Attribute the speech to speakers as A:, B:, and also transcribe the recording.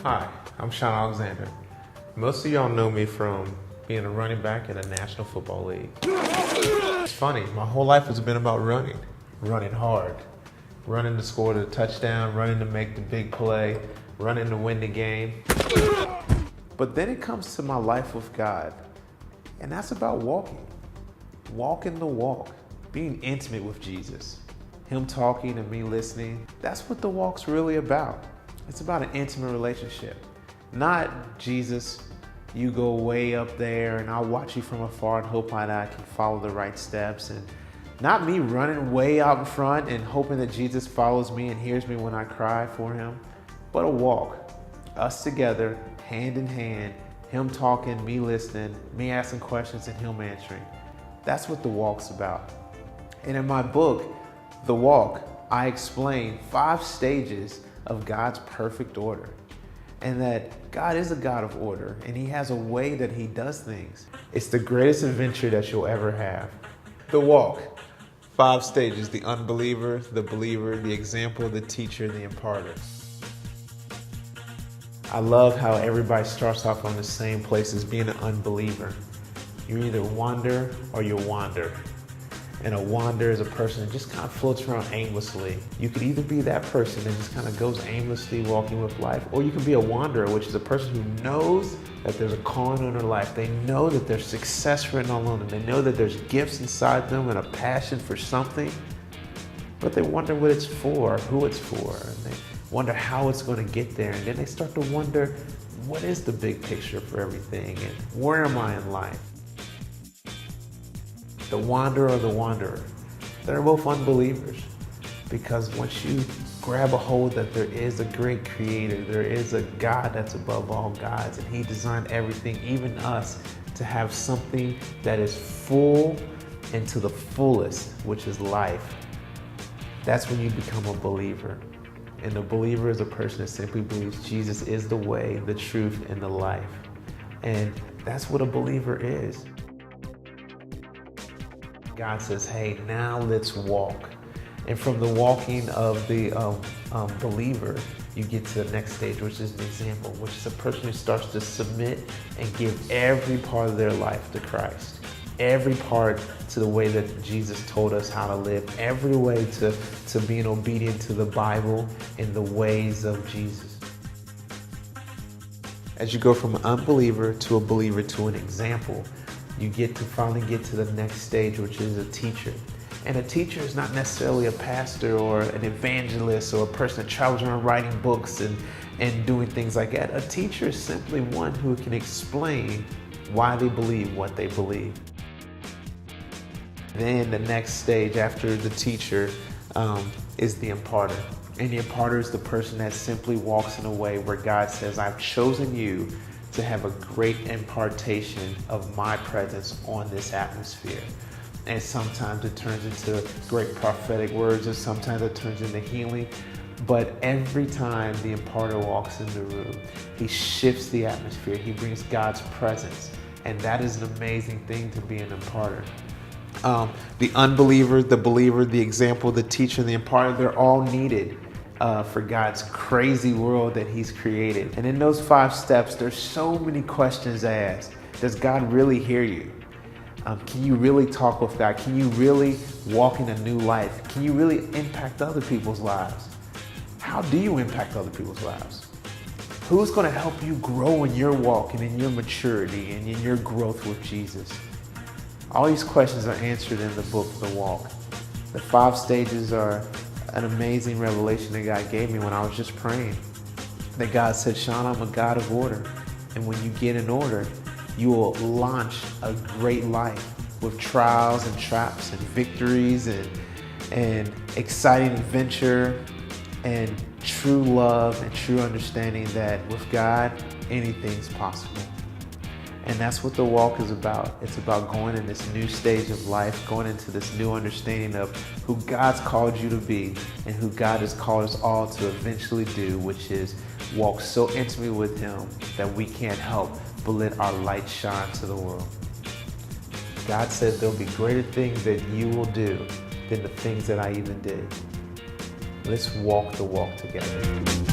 A: Hi, I'm Shaun Alexander. Most of y'all know me from being a running back in a National Football League. It's funny, my whole life has been about running. Running hard. Running to score the touchdown, running to make the big play, running to win the game. But then it comes to my life with God, and that's about walking. Walking the walk. Being intimate with Jesus. Him talking and me listening. That's what the walk's really about. It's about an intimate relationship. Not Jesus, you go way up there and I'll watch you from afar and hope that I can follow the right steps. And not me running way out in front and hoping that Jesus follows me and hears me when I cry for him. But a walk. Us together, hand in hand, him talking, me listening, me asking questions and him answering. That's what the walk's about. And in my book, The Walk, I explain 5 stages of God's perfect order. And that God is a God of order, and he has a way that he does things. It's the greatest adventure that you'll ever have. The walk. 5 stages: the unbeliever, the believer, the example, the teacher, the imparter. I love how everybody starts off on the same place as being an unbeliever. You either wander or you wander. And a wanderer is a person that just kind of floats around aimlessly. You could either be that person that just kind of goes aimlessly walking with life, or you can be a wanderer, which is a person who knows that there's a calling on their life. They know that there's success written all on them. They know that there's gifts inside them and a passion for something, but they wonder what it's for, who it's for, and they wonder how it's going to get there. And then they start to wonder, what is the big picture for everything, and where am I in life? The wanderer or the wanderer, they're both unbelievers, because once you grab a hold that there is a great creator, there is a God that's above all gods, and he designed everything, even us, to have something that is full and to the fullest, which is life. That's when you become a believer. And a believer is a person that simply believes Jesus is the way, the truth, and the life. And that's what a believer is. God says, hey, now let's walk. And from the walking of the believer, you get to the next stage, which is an example, which is a person who starts to submit and give every part of their life to Christ. Every part to the way that Jesus told us how to live. Every way to being obedient to the Bible in the ways of Jesus. As you go from an unbeliever to a believer to an example, you finally get to the next stage, which is a teacher. And a teacher is not necessarily a pastor or an evangelist or a person that travels around writing books and doing things like that. A teacher is simply one who can explain why they believe what they believe. Then the next stage after the teacher is the imparter. And the imparter is the person that simply walks in a way where God says, I've chosen you to have a great impartation of my presence on this atmosphere. And sometimes it turns into great prophetic words, and sometimes it turns into healing. But every time the imparter walks in the room, he shifts the atmosphere. He brings God's presence. And that is an amazing thing to be an imparter. The unbeliever, the believer, the example, the teacher, and the imparter, they're all needed for God's crazy world that he's created. And in those 5 steps, there's so many questions asked. Does God really hear you? Can you really talk with God? Can you really walk in a new life? Can you really impact other people's lives? How do you impact other people's lives? Who's going to help you grow in your walk and in your maturity and in your growth with Jesus? All these questions are answered in the book, The Walk. The 5 stages are an amazing revelation that God gave me when I was just praying. That God said, Shaun, I'm a God of order. And when you get in order, you will launch a great life with trials and traps and victories and exciting adventure and true love and true understanding that with God, anything's possible. And that's what the walk is about. It's about going in this new stage of life, going into this new understanding of who God's called you to be and who God has called us all to eventually do, which is walk so intimately with him that we can't help but let our light shine to the world. God said there'll be greater things that you will do than the things that I even did. Let's walk the walk together.